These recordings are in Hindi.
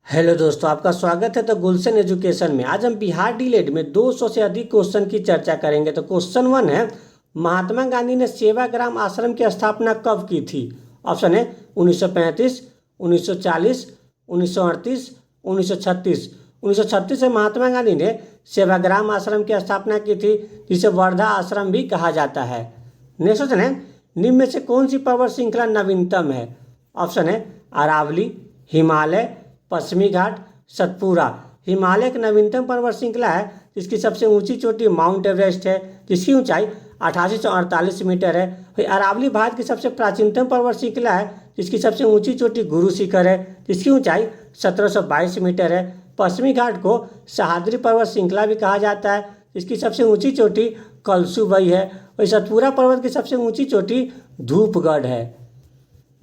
हेलो दोस्तों, आपका स्वागत है तो गुलशन एजुकेशन में। आज हम बिहार डीलेड में 200 से अधिक क्वेश्चन की चर्चा करेंगे। तो क्वेश्चन 1 है, महात्मा गांधी ने सेवाग्राम आश्रम की स्थापना कब की थी? ऑप्शन है 1935, 1940, 1938, 1936। 1936 में महात्मा गांधी ने सेवाग्राम आश्रम की स्थापना की थी, जिसे वर्धा आश्रम भी कहा जाता है। नेक्स्ट क्वेश्चन है, निम्न में से कौन सी पर्वत श्रृंखला नवीनतम है? ऑप्शन है अरावली, हिमालय, पश्चिमी घाट, सतपुरा। हिमालय की नवीनतम पर्वत श्रृंखला है, जिसकी सबसे ऊंची चोटी माउंट एवरेस्ट है, जिसकी ऊंचाई 8848 मीटर है। वही अरावली भारत की सबसे प्राचीनतम पर्वत श्रृंखला है, जिसकी सबसे ऊंची चोटी गुरु शिखर है, जिसकी ऊंचाई 1722 मीटर है। पश्चिमी घाट को सह्याद्री पर्वत श्रृंखला भी कहा जाता है, जिसकी सबसे ऊंची चोटी कलसुबई है। वही सतपुरा पर्वत की सबसे ऊंची चोटी धूपगढ़ है।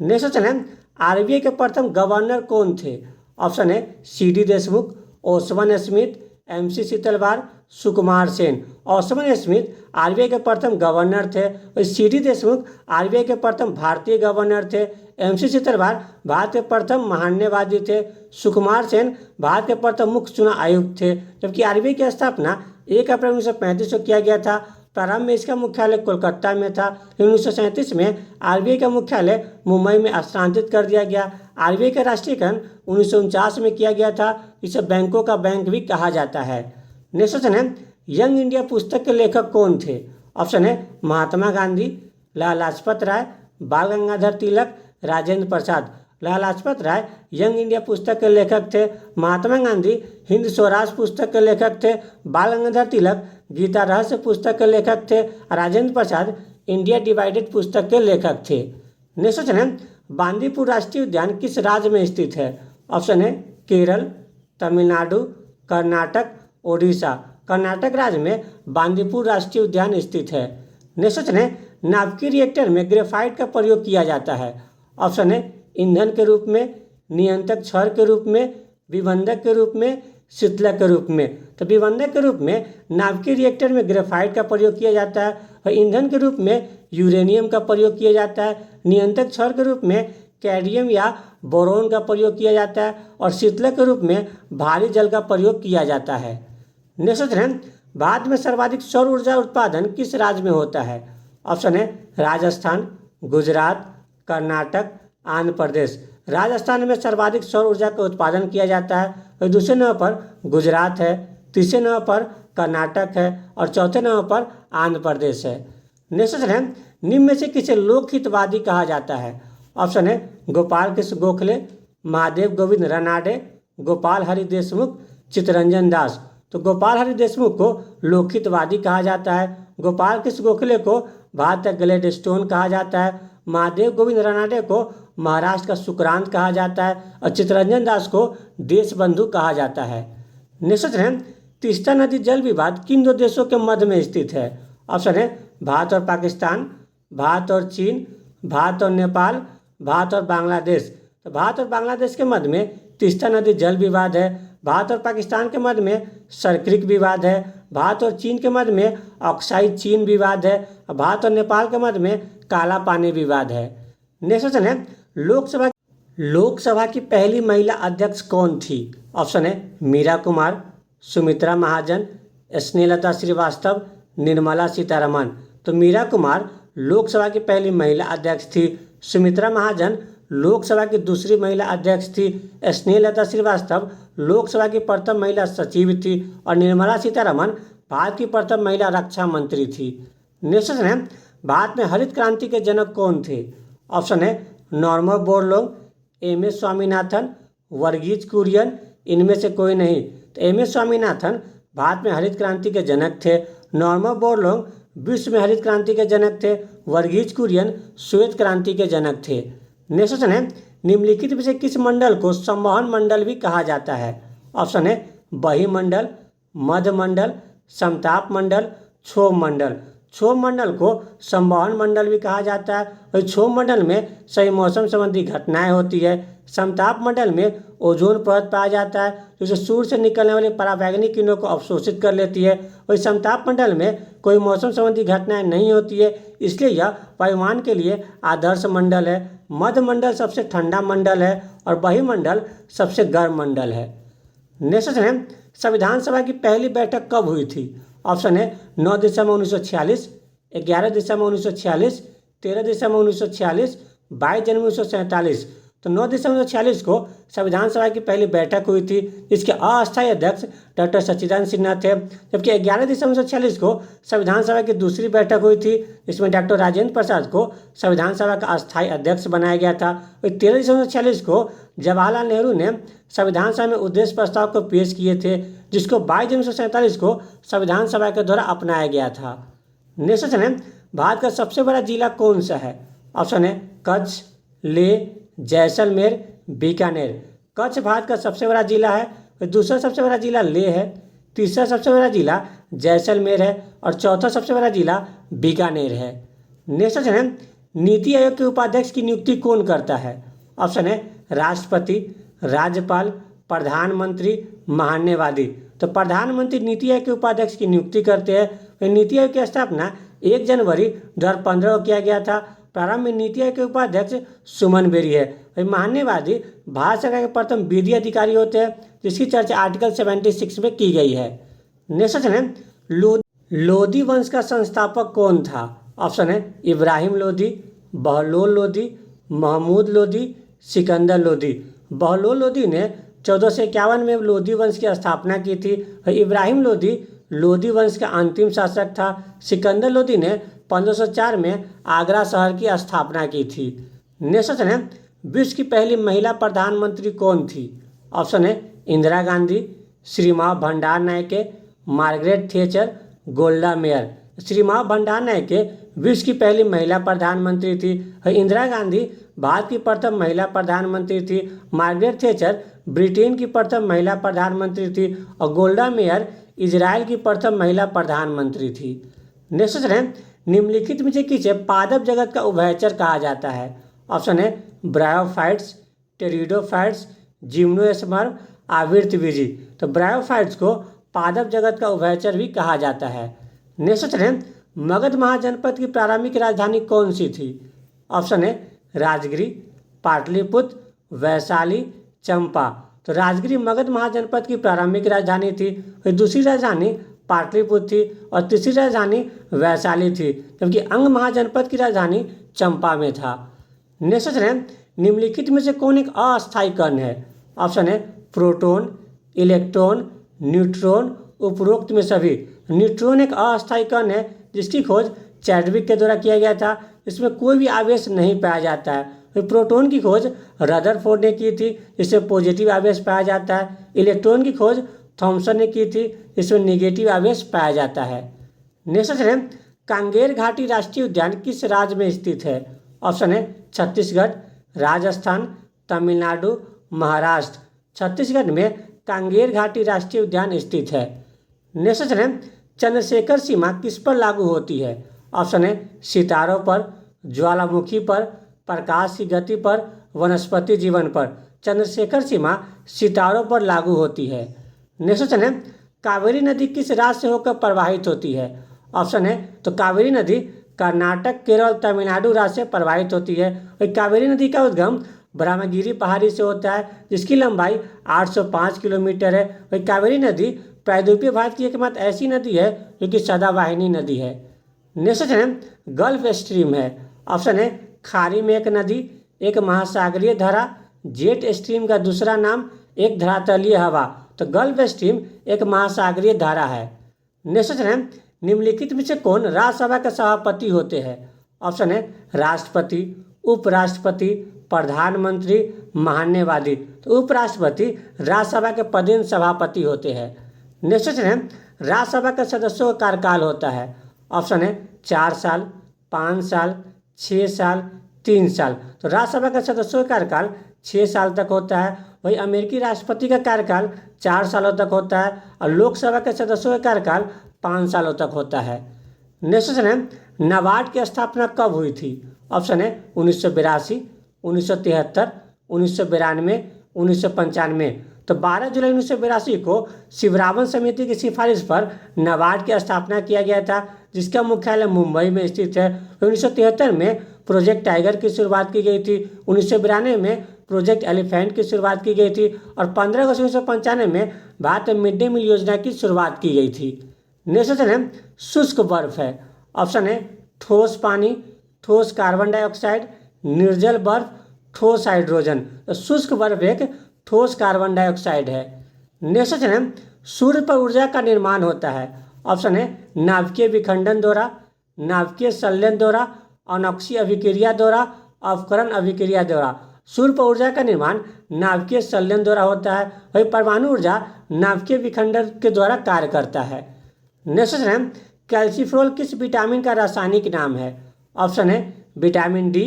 नेक्स्ट क्वेश्चन है, आरबीआई के प्रथम गवर्नर कौन थे? ऑप्शन है C D. Deshmukh, Osborne Smith, M C. Setalvad, Sukumar Sen. Osborne Smith RBI के प्रथम गवर्नर थे। और सी.डी. देशमुख आरबीआई के प्रथम भारतीय गवर्नर थे। एम.सी. शीतलवार भारत के प्रथम महान्यवादी थे। सुकुमार सेन भारत के प्रथम मुख्य चुनाव आयुक्त थे। जबकि आरबीआई की स्थापना 1 अप्रैल 1935 को किया गया था। प्रारंभ में इसका मुख्यालय कोलकाता में था। 1937 में आरबीआई का मुख्यालय मुंबई में स्थानांतरित कर दिया गया। आरबीआई का राष्ट्रीयकरण 1949 में किया गया था। इसे बैंकों का बैंक भी कहा जाता है। नेक्स्ट क्वेश्चन है, यंग इंडिया पुस्तक के लेखक कौन थे? ऑप्शन है महात्मा गांधी, लाला लाजपत राय, बाल गंगाधर तिलक, राजेंद्र प्रसाद। लाला लाजपत राय यंग इंडिया पुस्तक के लेखक थे। महात्मा गांधी हिंद स्वराज पुस्तक के लेखक थे। बाल गंगाधर तिलक गीता रहस्य पुस्तक के लेखक थे। राजेंद्र प्रसाद इंडिया डिवाइडेड पुस्तक के लेखक थे। नेक्स्ट क्वेश्चन है, बांदीपुर राष्ट्रीय उद्यान किस राज्य में स्थित है? ऑप्शन है केरल, तमिलनाडु, कर्नाटक, ओडिशा। कर्नाटक राज्य में बांदीपुर राष्ट्रीय उद्यान स्थित है। नेक्स्ट क्वेश्चन है, नाभिकीय रिएक्टर में ग्रेफाइट का प्रयोग किया जाता है। ऑप्शन है ईंधन के रूप में, नियंत्रक क्षार के रूप में, विबंधक के रूप में, शीतलक के रूप में। तो विबंधक के रूप में नाभिकीय रिएक्टर में ग्रेफाइट का प्रयोग किया जाता है और ईंधन के रूप में यूरेनियम का प्रयोग किया जाता है। नियंत्रक क्षार के रूप में कैडमियम या बोरोन का प्रयोग किया जाता है और शीतलक के रूप में भारी जल का प्रयोग किया जाता है। नेक्स्ट क्वेश्चन है, भारत में सर्वाधिक सौर ऊर्जा उत्पादन किस राज्य में होता है? ऑप्शन है राजस्थान, गुजरात, कर्नाटक, आंध्र प्रदेश। राजस्थान में सर्वाधिक सौर ऊर्जा का उत्पादन किया जाता है और दूसरे नंबर पर गुजरात है, तीसरे नंबर पर कर्नाटक है और चौथे नंबर पर आंध्र प्रदेश है। नेक्स्ट क्वेश्चन है, निम्न में से किसे लोकहितवादी कहा जाता है? ऑप्शन है गोपाल कृष्ण गोखले, महादेव गोविंद रानाडे, गोपाल हरि देशमुख, चित्तरंजन दास। तो गोपाल हरि देशमुख को लोकहितवादी कहा जाता है। गोपाल कृष्ण गोखले को भारत का ग्लेडस्टोन कहा जाता है। महादेव गोविंद रानाडे को महाराष्ट्र का सुक्रांत कहा जाता है और चित्तरंजन दास को देशबंधु कहा जाता है। नेक्स्ट क्वेश्चन है, तीस्ता नदी जल विवाद किन 2 देशों के मध्य में स्थित है? ऑप्शन है भारत और पाकिस्तान, भारत और चीन, भारत और नेपाल, भारत और बांग्लादेश। तो भारत और बांग्लादेश के मध्य में तीस्ता नदी जल विवाद है। भारत और पाकिस्तान के मध्य में सरक्रिक विवाद है। भारत और चीन के मध्य में अक्साई चीन विवाद है और भारत और नेपाल के मध्य में काला पानी विवाद है। नेक्स्ट क्वेश्चन है, लोकसभा की पहली महिला अध्यक्ष कौन थी? ऑप्शन है मीरा कुमार, सुमित्रा महाजन, स्नेहलता श्रीवास्तव, निर्मला सीतारमण। तो मीरा कुमार लोकसभा की पहली महिला अध्यक्ष थी। सुमित्रा महाजन लोकसभा की दूसरी महिला अध्यक्ष थी। स्नेहलता श्रीवास्तव लोकसभा की प्रथम महिला सचिव थी और निर्मला सीतारमण भारत की प्रथम महिला रक्षा मंत्री थी। नेक्स्ट क्वेश्चन है, भारत में हरित क्रांति के जनक कौन थे? ऑप्शन है नॉर्मन बोरलॉग, एम.एस. स्वामीनाथन, वर्गीज कुरियन, इनमें से कोई नहीं। तो एम.एस. स्वामीनाथन भारत में हरित क्रांति के जनक थे। नॉर्मन बोरलॉग विश्व में हरित क्रांति के जनक थे। वर्गीज कुरियन श्वेत क्रांति के जनक थे। नेक्स्ट क्वेश्चन है, निम्नलिखित में से किस मंडल को संवहन मंडल भी कहा जाता है? ऑप्शन है बहिमंडल, मध्य मंडल, समताप मंडल, क्षोभ मंडल। क्षोभ मंडल को संवहन मंडल भी कहा जाता है और क्षोभ मंडल में सही मौसम संबंधी घटनाएं होती है। समताप मंडल में ओजोन परत पाया जाता है, जो सूर्य से निकलने वाली पराबैंगनी किरणों को अवशोषित कर लेती है। वही समताप मंडल में कोई मौसम संबंधी घटनाएं नहीं होती है, इसलिए यह वायुयान के लिए आदर्श मंडल है। मध्य मंडल सबसे ठंडा मंडल है और वायुमंडल सबसे गर्म मंडल है। नेक्स्ट क्वेश्चन है, संविधान सभा की पहली बैठक कब हुई थी? ऑप्शन है 9 दिसंबर 1946, 11 दिसंबर 1946, 13 दिसंबर 1946, 22 जनवरी 1947। तो 9 दिसंबर 1946 को संविधान सभा की पहली बैठक हुई थी, इसके अस्थायी अध्यक्ष डॉक्टर सच्चिदानंद सिन्हा थे। जबकि 11 दिसंबर 1946 को संविधान सभा की दूसरी बैठक हुई थी, जिसमें डॉक्टर राजेंद्र प्रसाद को संविधान सभा का अस्थायी अध्यक्ष बनाया गया था। और 13 दिसंबर 1946 को जवाहरलाल नेहरू ने संविधान सभा में उद्देश्य प्रस्ताव को पेश किए थे, जिसको 22 जनवरी 1947 को संविधान सभा के द्वारा अपनाया गया था। नेक्स्ट क्वेश्चन है, भारत का सबसे बड़ा जिला कौन सा है? ऑप्शन है कच्छ, लेह, जैसलमेर, बीकानेर। कच्छ भारत का सबसे बड़ा जिला है, दूसरा सबसे बड़ा जिला लेह है, तीसरा सबसे बड़ा जिला जैसलमेर है और चौथा सबसे बड़ा जिला बीकानेर है। नेक्स्ट क्वेश्चन है, नीति आयोग के उपाध्यक्ष की नियुक्ति कौन करता है? ऑप्शन है राष्ट्रपति, राज्यपाल, प्रधानमंत्री, महान्यवादी। तो प्रधानमंत्री नीति आयोग के उपाध्यक्ष की नियुक्ति करते हैं। नीति आयोग की स्थापना 1 जनवरी 2015 को किया गया था। प्रारंभ में नीति आयोग के उपाध्यक्ष सुमन बेरी है। महान्यवादी भारत सरकार के प्रथम विधि अधिकारी होते हैं, जिसकी चर्चा आर्टिकल 76 में की गई है। नेक्स्ट क्वेश्चन है, लोधी वंश का संस्थापक कौन था? ऑप्शन है इब्राहिम लोधी, बहलोल लोधी, महमूद लोधी, सिकंदर लोधी। बहलोल लोधी ने 1451 में लोधी वंश की स्थापना की थी। इब्राहिम लोधी लोधी वंश का अंतिम शासक था। सिकंदर लोधी ने 1504 में आगरा शहर की स्थापना की थी। नेक्स्ट क्वेश्चन है, विश्व की पहली महिला प्रधानमंत्री कौन थी? ऑप्शन है इंदिरा गांधी, श्रीमां भंडार नायके, मार्गरेट थेचर, गोल्डा मेयर। श्रीमां भंडार नायके विश्व की पहली महिला प्रधानमंत्री थी। इंदिरा गांधी भारत की प्रथम महिला प्रधानमंत्री थी। मार्गरेट थेचर ब्रिटेन की प्रथम महिला प्रधानमंत्री थी और गोल्डा मेयर इजराइल की प्रथम महिला प्रधानमंत्री थी। नेक्स्ट क्वेश्चन है, निम्नलिखित में से किसे पादप जगत का उभयचर कहा जाता है? ऑप्शन है ब्रायोफाइट्स, टेरिडोफाइट्स, जिम्नोस्पर्म, आवृतबीजी। तो ब्रायोफाइट्स को पादप जगत का उभयचर भी कहा जाता है। नेक्स्ट क्वेश्चन है, मगध महाजनपद की प्रारंभिक राजधानी कौन सी थी? ऑप्शन है राजगिरी, पाटलिपुत्र, वैशाली, चंपा। तो राजगिरी मगध महाजनपद की प्रारंभिक राजधानी थी। दूसरी राजधानी पाटलिपुत्र थी और तीसरी राजधानी वैशाली थी, जबकि अंग महाजनपद की राजधानी चंपा में था। नेक्स्ट क्वेश्चन है, निम्नलिखित में से कौन एक अस्थायी कण है? ऑप्शन है प्रोटॉन, इलेक्ट्रॉन, न्यूट्रॉन, उपरोक्त में सभी। न्यूट्रॉन एक अस्थायी कण है जिसकी खोज चैडविक के द्वारा किया गया था। इसमें कोई भी आवेश नहीं पाया जाता है। प्रोटॉन की खोज रदरफोर्ड ने की थी, जिसमें पॉजिटिव आवेश पाया जाता है। इलेक्ट्रॉन की खोज थॉमसन ने की थी, इसमें निगेटिव आवेश पाया जाता है। नेक्स्ट क्वेश्चन है, कांगेर घाटी राष्ट्रीय उद्यान किस राज्य में स्थित है? ऑप्शन है छत्तीसगढ़, राजस्थान, तमिलनाडु, महाराष्ट्र। छत्तीसगढ़ में कांगेर घाटी राष्ट्रीय उद्यान स्थित है। नेक्स्ट क्वेश्चन है, चंद्रशेखर सीमा किस पर लागू होती है? ऑप्शन है सितारों पर, ज्वालामुखी पर, प्रकाश की गति पर, वनस्पति जीवन पर। चंद्रशेखर सीमा सितारों पर लागू होती है। नेक्स्ट क्वेश्चन है, कावेरी नदी किस राज्य से होकर प्रवाहित होती है? ऑप्शन है तो कावेरी नदी कर्नाटक, केरल, तमिलनाडु राज्य से प्रवाहित होती है। और कावेरी नदी का उद्गम ब्रह्मगिरी पहाड़ी से होता है, जिसकी लंबाई 805 किलोमीटर है। और कावेरी नदी प्रायद्वीपीय भारत की एकमात्र ऐसी नदी है जो कि सदावाहिनी नदी है। नेक्स्ट क्वेश्चन है, गल्फ स्ट्रीम है। ऑप्शन है खाड़ी में एक नदी, एक महासागरीय धारा, जेट स्ट्रीम का दूसरा नाम, एक धरातलीय हवा। तो गल्फ स्ट्रीम एक महासागरीय धारा है। नेक्स्ट क्वेश्चन है, निम्नलिखित में से कौन राज्यसभा के सभापति होते हैं? ऑप्शन है राष्ट्रपति, उपराष्ट्रपति, प्रधानमंत्री, महान्यवादी। तो उपराष्ट्रपति राज्यसभा के पदेन सभापति होते हैं। नेक्स्ट क्वेश्चन है, राज्यसभा के सदस्यों का कार्यकाल होता है। ऑप्शन है 4 साल, 5 साल, 6 साल, 3 साल। तो राज्यसभा के सदस्यों का कार्यकाल 6 साल तक होता है। वही अमेरिकी राष्ट्रपति का कार्यकाल 4 सालों तक होता है और लोकसभा के सदस्यों का कार्यकाल 5 सालों तक होता है। नेक्स्ट क्वेश्चन है, नाबार्ड की स्थापना कब हुई थी? ऑप्शन है 1982, 1973, 1992, 1995। तो 12 जुलाई 1982 को शिवरामन समिति की सिफारिश पर नाबार्ड की स्थापना किया गया था, जिसका मुख्यालय मुंबई में स्थित है। 1973 में प्रोजेक्ट टाइगर की शुरुआत की गई थी। 1992 में प्रोजेक्ट एलिफेंट की शुरुआत की गई थी और 15 अगस्त 1995 में भारत में मिड डे मील योजना की शुरुआत की गई थी। नेक्स्ट क्वेश्चन है शुष्क बर्फ है। ऑप्शन है ठोस पानी, ठोस कार्बन डाइऑक्साइड, निर्जल बर्फ, ठोस हाइड्रोजन। तो शुष्क बर्फ एक ठोस कार्बन डाइऑक्साइड है। नेक्स्ट क्वेश्चन है सूर्य पर ऊर्जा का निर्माण होता है। ऑप्शन है नाभिकीय विखंडन द्वारा, नाभिकीय संलयन द्वारा, अनोक्सीय अभिक्रिया द्वारा, अवकरण अभिक्रिया द्वारा। सूर्य पर ऊर्जा का निर्माण नाभिकीय संलयन द्वारा होता है, वही परमाणु ऊर्जा नाभिकीय विखंडन के द्वारा कार्य करता है। नेक्स्ट क्वेश्चन है कैल्सीफेरॉल किस विटामिन का रासायनिक नाम है। ऑप्शन है vitamin D,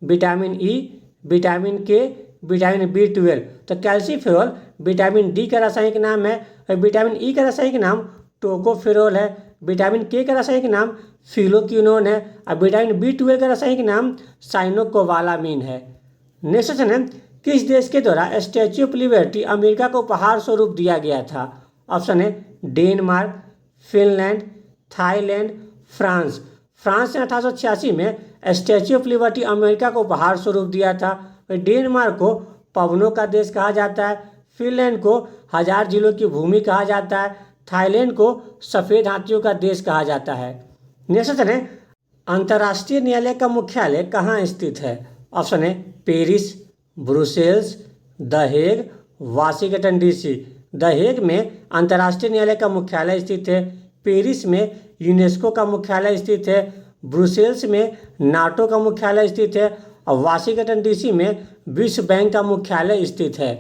vitamin E, vitamin के, विटामिन B12। तो कैल्सीफेरॉल विटामिन डी का रासायनिक नाम है और विटामिन ई का रासायनिक नाम टोकोफेरॉल है, विटामिन के का रासायनिक नाम फिलोक्विनोन है और विटामिन B12 का रासायनिक नाम साइनोकोबालामिन है। नेक्स्ट क्वेश्चन है किस देश के द्वारा स्टैच्यू ऑफ लिबर्टी अमेरिका को उपहार स्वरूप दिया गया था। ऑप्शन है Denmark, Finland, Thailand, France. France ने 1886 में स्टैच्यू ऑफ लिबर्टी अमेरिका को उपहार स्वरूप दिया था। डेनमार्क को पवनों का देश कहा जाता है, फिनलैंड को हजार जिलों की भूमि कहा जाता है, थाईलैंड को सफ़ेद हाथियों का देश कहा जाता है। नेक्स्ट क्वेश्चन है अंतर्राष्ट्रीय न्यायालय का मुख्यालय कहाँ स्थित है। ऑप्शन है Paris, Brussels, the Hague, Washington DC। The Hague में अंतर्राष्ट्रीय न्यायालय का मुख्यालय स्थित है, पेरिस में यूनेस्को का मुख्यालय स्थित है, ब्रुसेल्स में नाटो का मुख्यालय स्थित है और वाशिंगटन DC में विश्व बैंक का मुख्यालय स्थित है।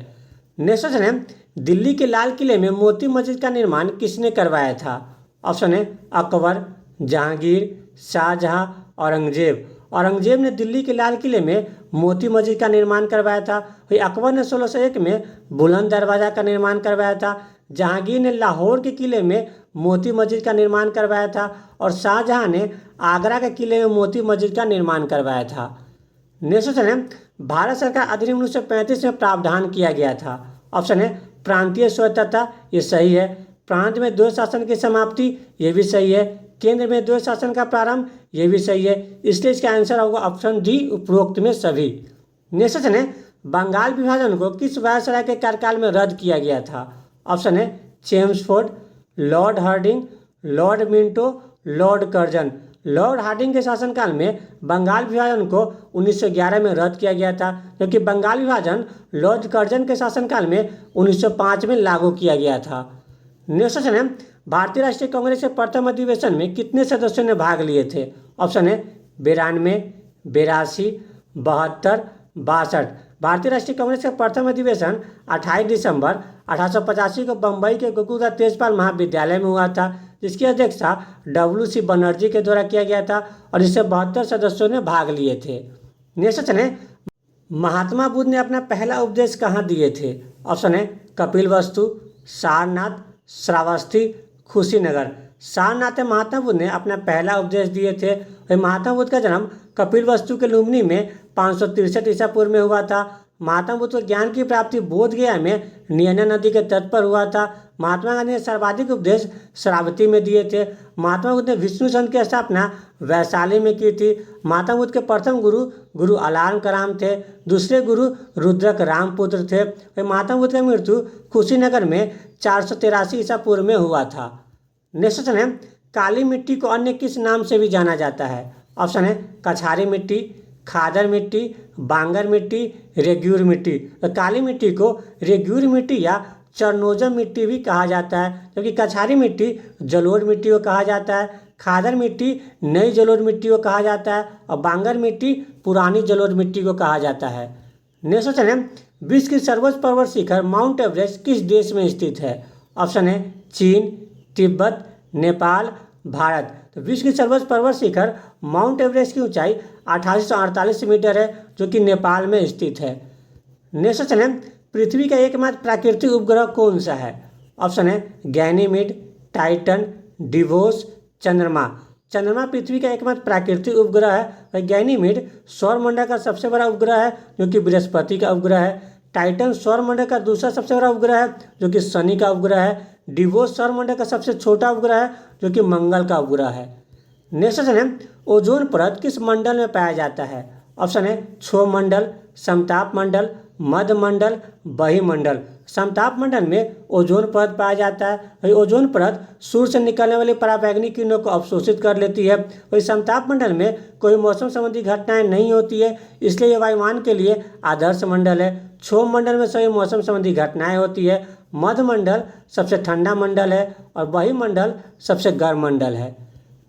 नेक्स्ट क्वेश्चन है दिल्ली के लाल किले में मोती मस्जिद का निर्माण किसने करवाया था। ऑप्शन है अकबर, जहांगीर, शाहजहां, औरंगजेब। औरंगजेब ने दिल्ली के लाल किले में मोती मस्जिद का निर्माण करवाया था। वही अकबर ने 1601 में बुलंद दरवाज़ा का निर्माण करवाया था, जहांगीर ने लाहौर के किले में मोती मस्जिद का निर्माण करवाया था और शाहजहां ने आगरा के किले में मोती मस्जिद का निर्माण करवाया था। नेक्स्ट क्वेश्चन है भारत सरकार अधिनियम 1935 में प्रावधान किया गया था। ऑप्शन है प्रांतीय स्वतंत्रता, ये सही है, प्रांत में द्वैध शासन की समाप्ति, ये भी सही है, केंद्र में द्वैध शासन का प्रारंभ, ये भी सही है, इसलिए इसका आंसर होगा ऑप्शन डी उपरोक्त में सभी। नेक्स्ट क्वेश्चन है बंगाल विभाजन को किस वायसराय के कार्यकाल में रद्द किया गया था। ऑप्शन है Chelmsford, lord Hardinge, lord Minto, lord Curzon. Lord Hardinge के शासनकाल में बंगाल विभाजन को 1911 में रद्द किया गया था, जबकि बंगाल विभाजन लॉर्ड कर्जन के शासनकाल में 1905 में लागू किया गया था। नेक्स्ट क्वेश्चन है भारतीय राष्ट्रीय कांग्रेस के प्रथम अधिवेशन में कितने सदस्यों ने भाग लिए थे। ऑप्शन है 92, 82, 72, 62। भारतीय राष्ट्रीय कांग्रेस का प्रथम अधिवेशन 28 दिसंबर 1885 को बम्बई के गोकुलदास तेजपाल महाविद्यालय में हुआ था, जिसकी अध्यक्षता WC बनर्जी के द्वारा किया गया था और इससे 72 सदस्यों ने भाग लिए थे। नेक्स्ट क्वेश्चन है महात्मा बुद्ध ने अपना पहला उपदेश कहाँ दिए थे। ऑप्शन है कपिलवस्तु, सारनाथ, श्रावस्ती, कुशीनगर। सारनाथ में महात्मा बुद्ध ने अपना पहला उपदेश दिए थे। वही महात्मा बुद्ध का जन्म कपिलवस्तु के लुम्बिनी में 563 ईसा पूर्व में हुआ था। महात्मा बुद्ध को ज्ञान की प्राप्ति बोध गया में नियना नदी के तट पर हुआ था। महात्मा गांधी ने सर्वाधिक उपदेश श्रावस्ती में दिए थे। महात्मा बुद्ध ने विष्णु संघ की स्थापना वैशाली में की थी। महात्मा बुद्ध के प्रथम गुरु अलार्म कराम थे, दूसरे गुरु रुद्रक रामपुत्र थे। वही महात्मा बुद्ध का मृत्यु कुशीनगर में 483 ईसा पूर्व में हुआ था। नेक्स्ट क्वेश्चन है काली मिट्टी को अन्य किस नाम से भी जाना जाता है। ऑप्शन है कछारी मिट्टी, खादर मिट्टी, बांगर मिट्टी, रेग्यूर मिट्टी। तो काली मिट्टी को रेग्यूर मिट्टी या चरनोजम मिट्टी भी कहा जाता है, जबकि कछारी मिट्टी जलोढ़ मिट्टी को कहा जाता है, खादर मिट्टी नई जलोढ़ मिट्टी को कहा जाता है और बांगर मिट्टी पुरानी जलोढ़ मिट्टी को कहा जाता है। नेक्स्ट क्वेश्चन है विश्व की सर्वोच्च पर्वत शिखर माउंट एवरेस्ट किस देश में स्थित है। ऑप्शन है चीन, तिब्बत, नेपाल, भारत। तो विश्व की सर्वोच्च पर्वत शिखर माउंट एवरेस्ट की ऊंचाई 2848 मीटर है, जो कि नेपाल में स्थित है। नेक्स्ट क्वेश्चन है पृथ्वी का एकमात्र प्राकृतिक उपग्रह कौन सा है। ऑप्शन है गैनीमीड, टाइटन, डिवोस, चंद्रमा। चंद्रमा पृथ्वी का एकमात्र प्राकृतिक उपग्रह है। गैनीमीड सौरमंडल का सबसे बड़ा उपग्रह है, जो कि बृहस्पति का उपग्रह है। टाइटन सौरमंडल का दूसरा सबसे बड़ा उपग्रह है, जो कि शनि का उपग्रह है। डिवोस सौरमंडल का सबसे छोटा उपग्रह है, जो कि मंगल का उपग्रह है। नेक्स्ट है ओजोन परत किस मंडल में पाया जाता है? ऑप्शन है क्षोभ मंडल, समताप मंडल, मध्य मंडल, बहिमंडल। समताप मंडल में ओजोन परत पाया जाता है। वही ओजोन परत सूर्य से निकलने वाली पराबैंगनी किरणों को अवशोषित कर लेती है। वही समताप मंडल में कोई मौसम संबंधी घटनाएं नहीं होती है, इसलिए यह वायुयान के लिए आदर्श मंडल है। क्षोभ मंडल में सभी मौसम संबंधी घटनाएं होती है। मध्य मंडल सबसे ठंडा मंडल है और बहिमंडल सबसे गर्म मंडल है।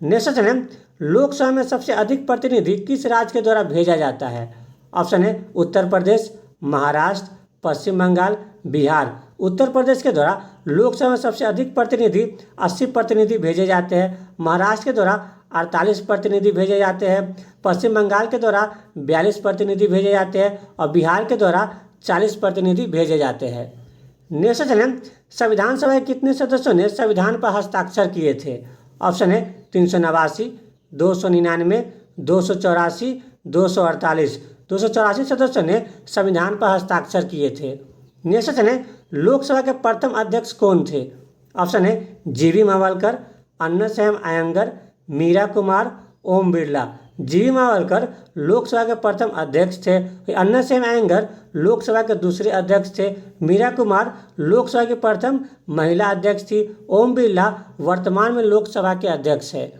नेक्स्ट है लोकसभा में सबसे अधिक प्रतिनिधि किस राज्य के द्वारा भेजा जाता है? ऑप्शन है उत्तर प्रदेश, महाराष्ट्र, पश्चिम बंगाल, बिहार। उत्तर प्रदेश के द्वारा लोकसभा में सबसे अधिक प्रतिनिधि 80 प्रतिनिधि भेजे जाते हैं। महाराष्ट्र के द्वारा 48 प्रतिनिधि भेजे जाते हैं। पश्चिम बंगाल के द्वारा 42 प्रतिनिधि भेजे जाते हैं और बिहार के द्वारा 40 प्रतिनिधि भेजे जाते हैं। नेक्स्ट है संविधान सभा के कितने सदस्यों ने संविधान पर हस्ताक्षर किए थे? ऑप्शन है 389, 299, 284, 248। 284 सदस्यों ने संविधान पर हस्ताक्षर किए थे। नेक्स्ट है लोकसभा के प्रथम अध्यक्ष कौन थे? ऑप्शन है जीवी मावलकर, अन्नासाहेब अयंगर, मीरा कुमार, ओम बिरला। जीवी मावलकर लोकसभा के प्रथम अध्यक्ष थे। अन्नासाहेब अयंगर लोकसभा के दूसरे अध्यक्ष थे। मीरा कुमार लोकसभा की प्रथम महिला अध्यक्ष थी। ओम बिरला वर्तमान में लोकसभा के अध्यक्ष है।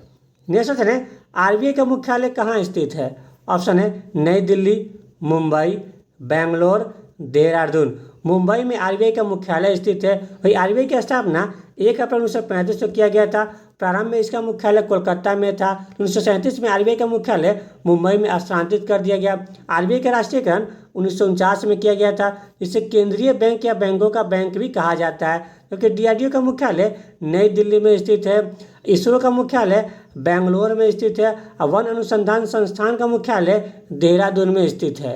नेक्स्ट है आरबीआई का मुख्यालय कहाँ स्थित है? ऑप्शन है नई दिल्ली, मुंबई, बेंगलोर, देहरादून। मुंबई में आरबीआई का मुख्यालय स्थित है। वही आरबीआई की स्थापना 1 अप्रैल 1935 को किया गया था। प्रारंभ में इसका मुख्यालय कोलकाता में था। 1937 में आरबीआई का मुख्यालय मुंबई में स्थानांतरित कर दिया गया। आरबीआई का राष्ट्रीयकरण 1949 में किया गया था, जिसे केंद्रीय बैंक या बैंकों का बैंक भी कहा जाता है। क्योंकि डीआरडीओ का मुख्यालय नई दिल्ली में स्थित है। इसरो का मुख्यालय बेंगलोर में स्थित है और वन अनुसंधान संस्थान का मुख्यालय देहरादून में स्थित है।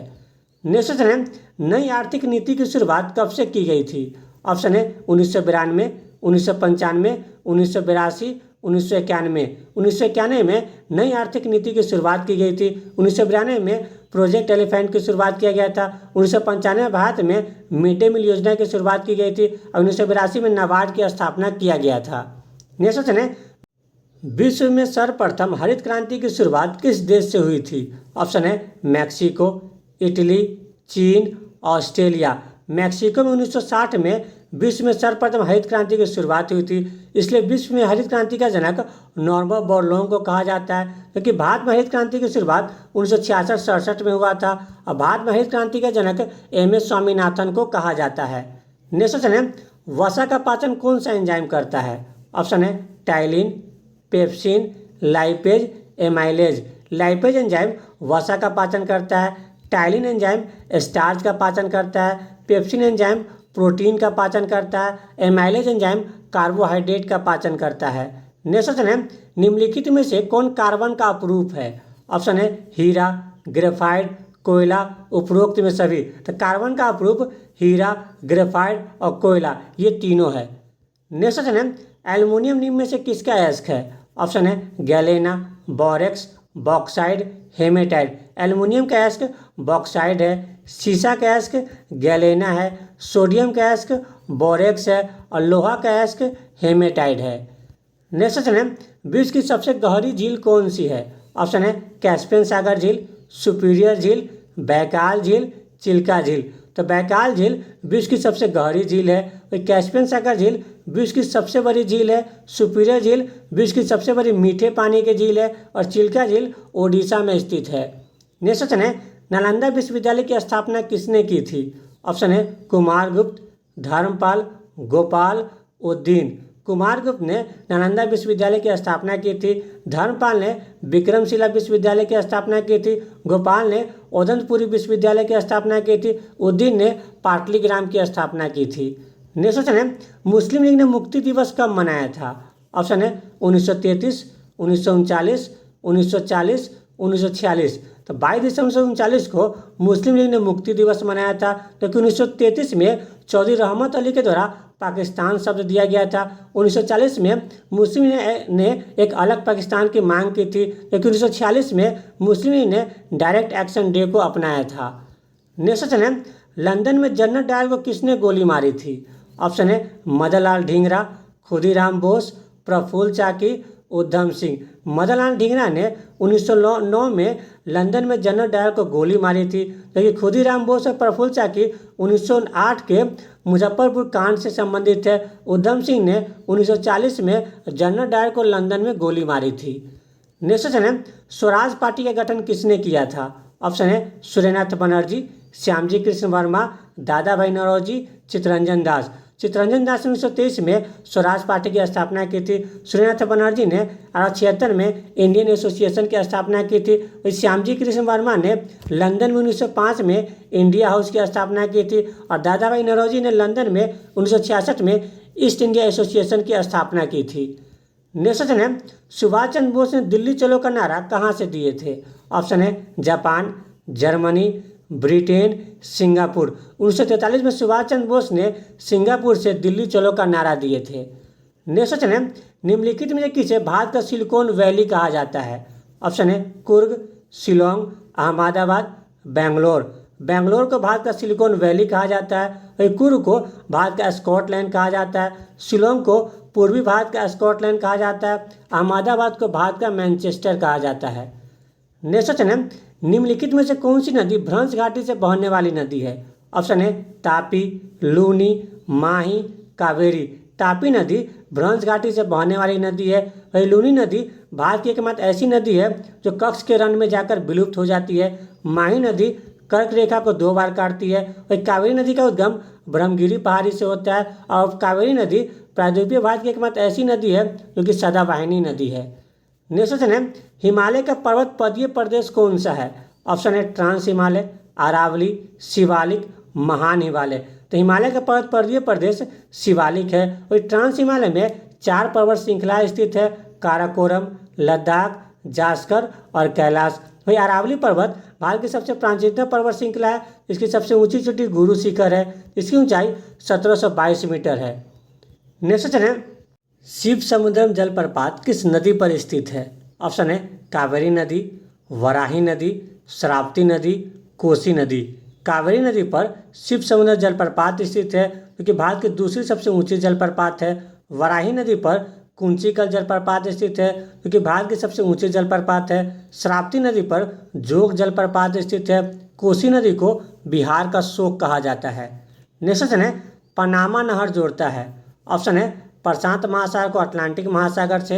नेक्स्ट है नई आर्थिक नीति की शुरुआत कब से की गई थी? ऑप्शन है 1992, 1995, 1982, 1991। 1991 में नई आर्थिक नीति की शुरुआत की गई थी। 1992 में प्रोजेक्ट एलिफेंट की शुरुआत किया गया था। 1995 में भारत में मिड डे मील योजना की शुरुआत की गई थी और 1982 में नाबार्ड की स्थापना किया गया था। नेक्स्ट है विश्व में सर्वप्रथम हरित क्रांति की शुरुआत किस देश से हुई थी? ऑप्शन है मैक्सिको, इटली, चीन, ऑस्ट्रेलिया। मैक्सिको में 1960 में विश्व में सर्वप्रथम हरित क्रांति की शुरुआत हुई थी, इसलिए विश्व में हरित क्रांति का जनक नॉर्मन बोरलॉग को कहा जाता है। क्योंकि भारत में हरित क्रांति की शुरुआत 1966-67 में हुआ था और भारत में हरित क्रांति का जनक एमएस स्वामीनाथन को कहा जाता है। नेक्स्ट है वसा का पाचन कौन सा एंजाइम करता है? ऑप्शन है ptyalin, pepsin, lipase, amylase. Lipase enzyme वसा का पाचन करता है। टाइलिन एंजाइम स्टार्च का पाचन करता है। पेप्सिन एंजाइम प्रोटीन का पाचन करता है। एमाइलेज एंजाइम कार्बोहाइड्रेट का पाचन करता है। नेक्स्ट है निम्नलिखित में से कौन कार्बन का अपरूप है? ऑप्शन है हीरा, ग्रेफाइट, कोयला, उपरोक्त में सभी। तो कार्बन का अपरूप हीरा, ग्रेफाइट और कोयला, ये तीनों है। नेक्स्ट है एल्युमिनियम निम्न में से किसका अयस्क है? ऑप्शन है galena, borax, bauxite, hematite. Aluminium का अयस्क बॉक्साइड है। सीसा का अयस्क गैलेना है। सोडियम का अयस्क बोरेक्स है और लोहा का अयस्क हेमेटाइट है। नेक्स्ट है विश्व की सबसे गहरी झील कौन सी है? ऑप्शन है कैस्पियन सागर झील, सुपीरियर झील, बैकाल झील, चिल्का झील। तो बैकाल झील विश्व की सबसे गहरी झील है। कैस्पियन सागर झील विश्व की सबसे बड़ी झील है। सुपीरियर झील विश्व की सबसे बड़ी मीठे पानी की झील है और चिल्का झील ओडिशा में स्थित है। नेक्स्ट है नालंदा विश्वविद्यालय की स्थापना किसने की थी? ऑप्शन है कुमारगुप्त, धर्मपाल, गोपाल, उद्दीन। कुमारगुप्त ने नालंदा विश्वविद्यालय की स्थापना की थी। धर्मपाल ने विक्रमशिला विश्वविद्यालय की स्थापना की थी। गोपाल ने ओदंतपुरी विश्वविद्यालय की स्थापना की थी। उद्दीन ने पाटलीग्राम की स्थापना की थी। नेक्स्ट है मुस्लिम लीग ने मुक्ति दिवस कब मनाया था? ऑप्शन है 1933, 1939, 1940, 1946। तो 22 दिसंबर 1939 को मुस्लिम लीग ने मुक्ति दिवस मनाया था, क्योंकि 1933 में चौधरी रहमत अली के द्वारा पाकिस्तान शब्द दिया गया था। 1940 में मुस्लिम लीग ने एक अलग पाकिस्तान की मांग की थी, लेकिन 1946 में मुस्लिम लीग ने डायरेक्ट एक्शन डे को अपनाया था। नेक्स्ट है लंदन में जनरल डायर को किसने गोली मारी थी? ऑप्शन है मदनलाल ढींगरा, खुदीराम बोस, प्रफुल्ल चाकी, उधम सिंह। मदनलाल ढींगरा ने 1909 में लंदन में जनरल डायर को गोली मारी थी, जबकि खुदीराम बोस और प्रफुल्ल चाकी 1908 के मुजफ्फरपुर कांड से संबंधित है। उधम सिंह ने 1940 में जनरल डायर को लंदन में गोली मारी थी। नेक्स्ट क्वेश्चन है, स्वराज पार्टी का गठन किसने किया था? ऑप्शन है सूर्यनाथ बनर्जी, श्यामजी कृष्ण वर्मा, दादा भाई नौरोजी, चित्तरंजन दास। चित्तरंजन दास ने 1923 में स्वराज पार्टी की स्थापना की थी। सूर्यनाथ बनर्जी ने 1876 में इंडियन एसोसिएशन की स्थापना की थी। श्यामजी कृष्ण वर्मा ने लंदन में 1905 में इंडिया हाउस की स्थापना की थी और दादा भाई नौरोजी ने लंदन में 1966 में ईस्ट इंडिया एसोसिएशन की स्थापना की थी। नेक्स्ट क्वेश्चन है, सुभाष चंद्र बोस ने दिल्ली चलो का नारा कहाँ से दिए थे? ऑप्शन है जापान, जर्मनी, ब्रिटेन, सिंगापुर। 1943 में सुभाष चंद्र बोस ने सिंगापुर से दिल्ली चलो का नारा दिए थे। नेक्स्ट क्वेश्चन है, निम्नलिखित में से किसे भारत का सिलिकॉन वैली कहा जाता है? ऑप्शन है कुर्ग, शिलोंग, अहमदाबाद, बेंगलोर। बेंगलोर को भारत का सिलिकॉन वैली कहा जाता है, वही कुर्ग को भारत का स्कॉटलैंड कहा जाता है, शिलोंग को पूर्वी भारत का स्कॉटलैंड कहा जाता है, अहमदाबाद को भारत का मैनचेस्टर कहा जाता है। नेक्स्ट क्वेश्चन है, निम्नलिखित में से कौन सी नदी भ्रंश घाटी से बहने वाली नदी है? ऑप्शन है तापी, लूनी, माही, कावेरी। तापी नदी भ्रंश घाटी से बहने वाली नदी है। वही लूनी नदी भारत की एकमात्र ऐसी नदी है जो कक्ष के रण में जाकर विलुप्त हो जाती है। माही नदी कर्क रेखा को 2 बार काटती है। वही कावेरी नदी का उद्गम ब्रह्मगिरी पहाड़ी से होता है और कावेरी नदी प्रायद्वीपीय भारत की एकमात्र ऐसी नदी है जो कि सदाबहानी नदी है। नेक्स्ट क्वेश्चन है, हिमालय का पर्वत पदीय प्रदेश कौन सा है? ऑप्शन है ट्रांस हिमालय, अरावली, शिवालिक, महान हिमालय। तो हिमालय का पर्वत पदीय प्रदेश शिवालिक है। और ट्रांस हिमालय में 4 पर्वत श्रृंखला स्थित है, काराकोरम, लद्दाख, जास्कर और कैलाश। वही अरावली पर्वत भारत की सबसे प्राचीनतम पर्वत श्रृंखला है। इसकी सबसे ऊंची चोटी गुरु शिखर है, इसकी ऊंचाई 1722 मीटर है। नेक्स्ट क्वेश्चन है, शिव समुद्रम जलप्रपात किस नदी पर स्थित है? ऑप्शन है कावेरी नदी, वराही नदी, श्रावती नदी, कोसी नदी। कावेरी नदी पर शिव समुद्र जलप्रपात स्थित है जो कि भारत की दूसरी सबसे ऊंची जलप्रपात है। वराही नदी पर कुंचिकल जलप्रपात स्थित है जो कि भारत की सबसे ऊंची जलप्रपात है। श्रावती नदी पर जोग जलप्रपात स्थित है। कोसी नदी को बिहार का शोक कहा जाता है। नेक्स्ट क्वेश्चन है, पनामा नहर जोड़ता है। ऑप्शन है प्रशांत महासागर को अटलांटिक महासागर से,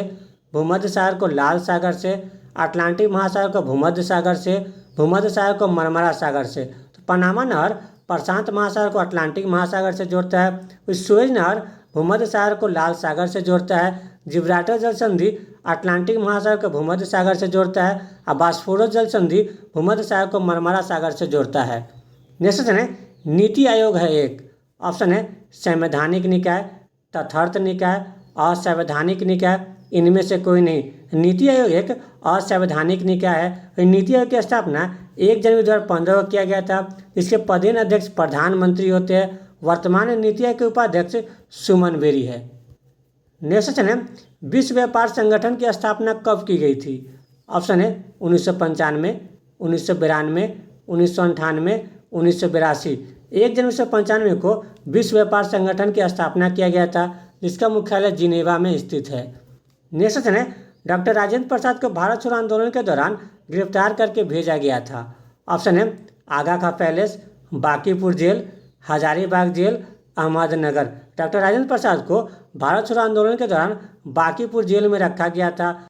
भूमध्य सागर को लाल सागर से, अटलांटिक महासागर को भूमध्य सागर से, भूमध्य सागर को मरमरा सागर से। तो पनामा नहर प्रशांत महासागर को अटलांटिक महासागर से जोड़ता है। सुएज नहर भूमध्य सागर को लाल सागर से जोड़ता है। जिब्राल्टर जल संधि अटलांटिक महासागर को भूमध्य सागर से जोड़ता है और बॉस्फोरस जल संधि भूमध्य सागर को मरमरा सागर से जोड़ता है। नेक्स्ट क्वेश्चन है, नीति आयोग है एक। ऑप्शन है संवैधानिक निकाय, तथार्थ निकाय, असंवैधानिक निकाय, इनमें से कोई नहीं। नीति आयोग एक असंवैधानिक निकाय है। नीति आयोग की स्थापना 1 जनवरी 2015 को किया गया था। इसके पदेन अध्यक्ष प्रधानमंत्री होते हैं। वर्तमान में नीति आयोग के उपाध्यक्ष सुमन बेरी है। नेक्स्ट क्वेश्चन है, विश्व व्यापार संगठन की स्थापना कब की गई थी? ऑप्शन है 1995, 1992, 1998, 1982। 1 जनवरी 1995 को विश्व व्यापार संगठन की स्थापना किया गया था, जिसका मुख्यालय जिनेवा में स्थित है। नेक्स्ट क्वेश्चन है, डॉक्टर राजेंद्र प्रसाद को भारत छोड़ो आंदोलन के दौरान गिरफ्तार करके भेजा गया था। ऑप्शन है Aga Khan palace, Bankipur jail, Hazaribagh jail, Ahmednagar. Doctor Rajendra Prasad को भारत छोड़ो आंदोलन के दौरान बांकीपुर जेल में रखा गया था।